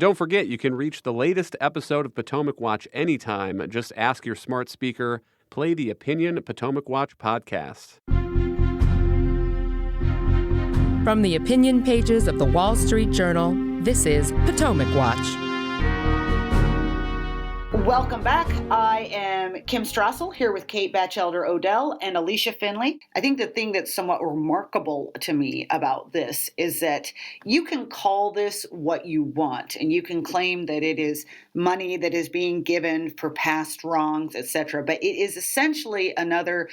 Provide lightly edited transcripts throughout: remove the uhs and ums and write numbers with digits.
Don't forget, you can reach the latest episode of Potomac Watch anytime. Just ask your smart speaker, play the Opinion Potomac Watch podcast. From the opinion pages of the Wall Street Journal, this is Potomac Watch. Welcome back. I am Kim Strassel here with Kate Batchelder-Odell and Alicia Finley. I think the thing that's somewhat remarkable to me about this is that you can call this what you want, and you can claim that it is money that is being given for past wrongs, etc. But it is essentially another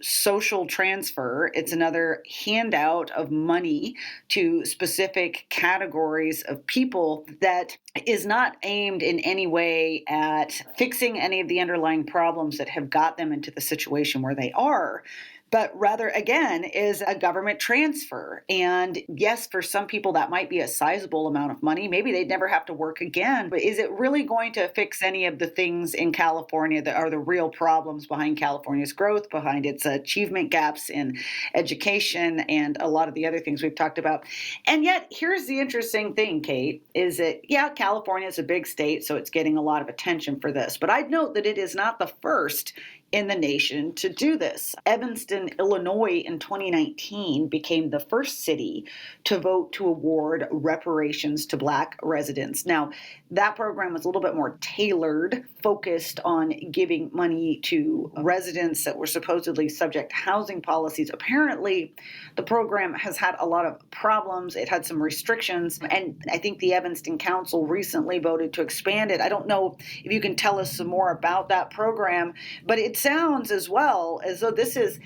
social transfer. It's another handout of money to specific categories of people that is not aimed in any way at fixing any of the underlying problems that have got them into the situation where they are, but rather, again, is a government transfer. And yes, for some people, that might be a sizable amount of money. Maybe they'd never have to work again. But is it really going to fix any of the things in California that are the real problems behind California's growth, behind its achievement gaps in education, and a lot of the other things we've talked about? And yet, here's the interesting thing, Kate, is that, yeah, California is a big state, so it's getting a lot of attention for this. But I'd note that it is not the first in the nation to do this. Evanston, Illinois in 2019 became the first city to vote to award reparations to Black residents. Now, that program was a little bit more tailored, focused on giving money to residents that were supposedly subject to housing policies. Apparently, the program has had a lot of problems. It had some restrictions, and I think the Evanston Council recently voted to expand it. I don't know if you can tell us some more about that program, but it sounds as well as though this is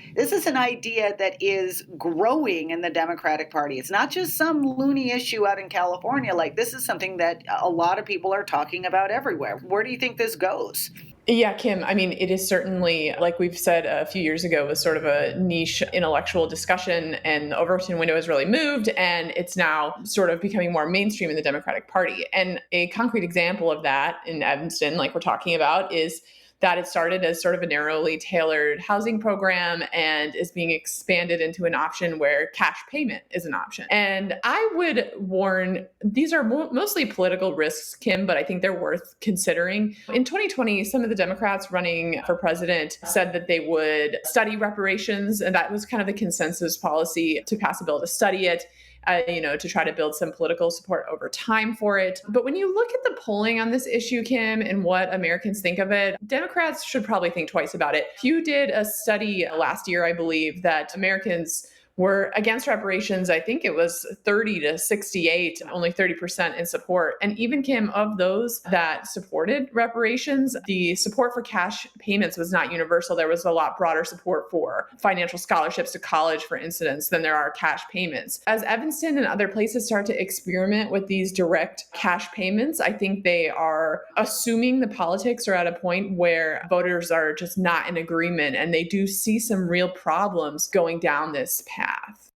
an idea that is growing in the Democratic Party. It's not just some loony issue out in California. Like, this is something that a lot of people are talking about everywhere. Where do you think this goes? Yeah, Kim, I mean, it is certainly, like we've said a few years ago, was sort of a niche intellectual discussion, and the Overton window has really moved, and it's now sort of becoming more mainstream in the Democratic Party. And a concrete example of that in Evanston, like we're talking about, is that it started as sort of a narrowly tailored housing program and is being expanded into an option where cash payment is an option. And I would warn, these are mostly political risks, Kim, but I think they're worth considering. In 2020, some of the Democrats running for president said that they would study reparations, and that was kind of the consensus policy, to pass a bill to study it. To try to build some political support over time for it. But when you look at the polling on this issue, Kim, and what Americans think of it, Democrats should probably think twice about it. Pew did a study last year, I believe, that Americans were against reparations. I think it was 30 to 68, only 30% in support. And even, Kim, of those that supported reparations, the support for cash payments was not universal. There was a lot broader support for financial scholarships to college, for instance, than there are cash payments. As Evanston and other places start to experiment with these direct cash payments, I think they are assuming the politics are at a point where voters are just not in agreement, and they do see some real problems going down this path.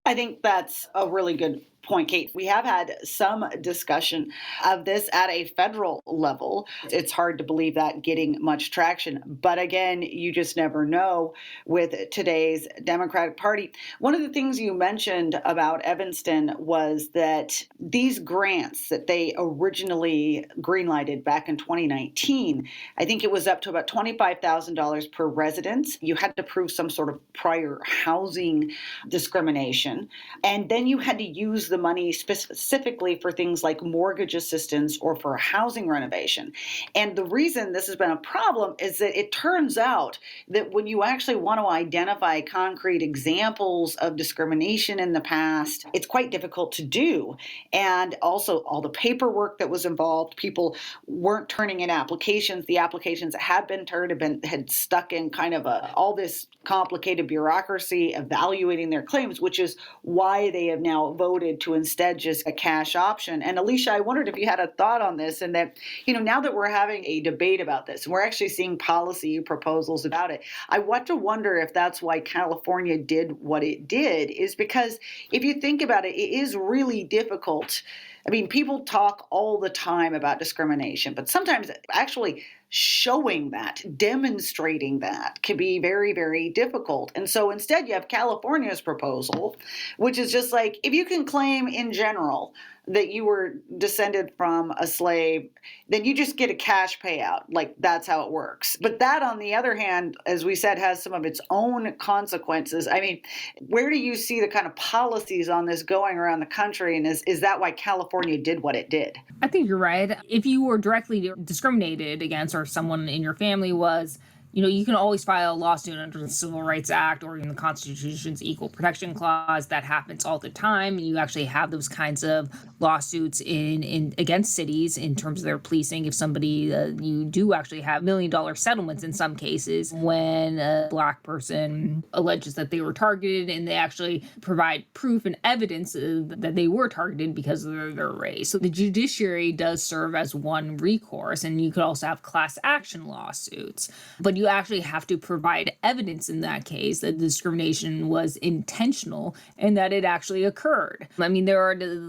I think that's a really good point, Kate. We have had some discussion of this at a federal level. It's hard to believe that getting much traction. But again, you just never know with today's Democratic Party. One of the things you mentioned about Evanston was that these grants that they originally greenlighted back in 2019, I think it was up to about $25,000 per resident. You had to prove some sort of prior housing discrimination. And then you had to use the money specifically for things like mortgage assistance or for housing renovation. And the reason this has been a problem is that it turns out that when you actually want to identify concrete examples of discrimination in the past, it's quite difficult to do. And also all the paperwork that was involved, people weren't turning in applications. The applications that had been turned had stuck in kind of all this complicated bureaucracy evaluating their claims, which is why they have now voted to instead just a cash option. And Alicia, I wondered if you had a thought on this, and that, now that we're having a debate about this and we're actually seeing policy proposals about it, I want to wonder if that's why California did what it did, is because if you think about it, it is really difficult. I mean, people talk all the time about discrimination, but sometimes actually showing that, demonstrating that can be very, very difficult. And so instead you have California's proposal, which is just like, if you can claim in general that you were descended from a slave, then you just get a cash payout. Like, that's how it works. But that, on the other hand, as we said, has some of its own consequences. I mean, where do you see the kind of policies on this going around the country? And is that why California did what it did? I think you're right. If you were directly discriminated against, or someone in your family was, you can always file a lawsuit under the Civil Rights Act or in the Constitution's Equal Protection Clause. That happens all the time. You actually have those kinds of lawsuits in against cities in terms of their policing. If somebody, you do actually have $1 million settlements in some cases when a Black person alleges that they were targeted, and they actually provide proof and evidence that they were targeted because of their race. So the judiciary does serve as one recourse, and you could also have class action lawsuits. But you actually have to provide evidence in that case that discrimination was intentional and that it actually occurred. I mean, the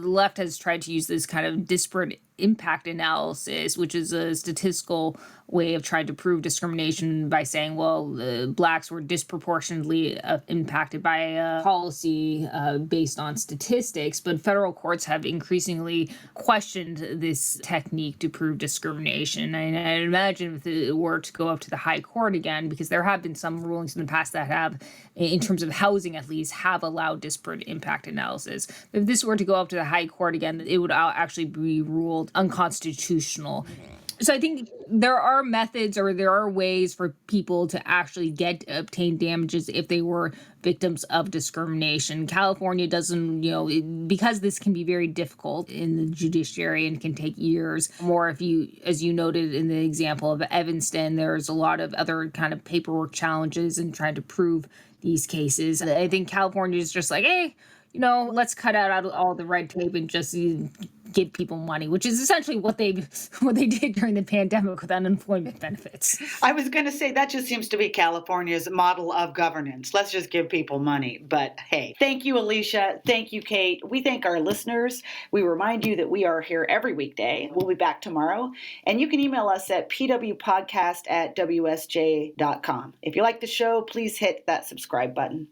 left has tried to use this kind of disparate impact analysis, which is a statistical way of trying to prove discrimination by saying, well, Blacks were disproportionately impacted by a policy based on statistics. But federal courts have increasingly questioned this technique to prove discrimination. And I imagine if it were to go up to the high court again, because there have been some rulings in the past that have, in terms of housing at least, have allowed disparate impact analysis. If this were to go up to the high court again, it would actually be ruled unconstitutional. So I think there are methods, or there are ways for people to actually obtain damages if they were victims of discrimination. California doesn't, because this can be very difficult in the judiciary and can take years. More if you, as you noted in the example of Evanston, there's a lot of other kind of paperwork challenges in trying to prove these cases. I think California is just like, hey, let's cut out all the red tape and just give people money, which is essentially what they did during the pandemic with unemployment benefits. I was going to say that just seems to be California's model of governance. Let's just give people money. But hey, thank you, Alicia. Thank you, Kate. We thank our listeners. We remind you that we are here every weekday. We'll be back tomorrow. And you can email us at pwpodcast@wsj.com. If you like the show, please hit that subscribe button.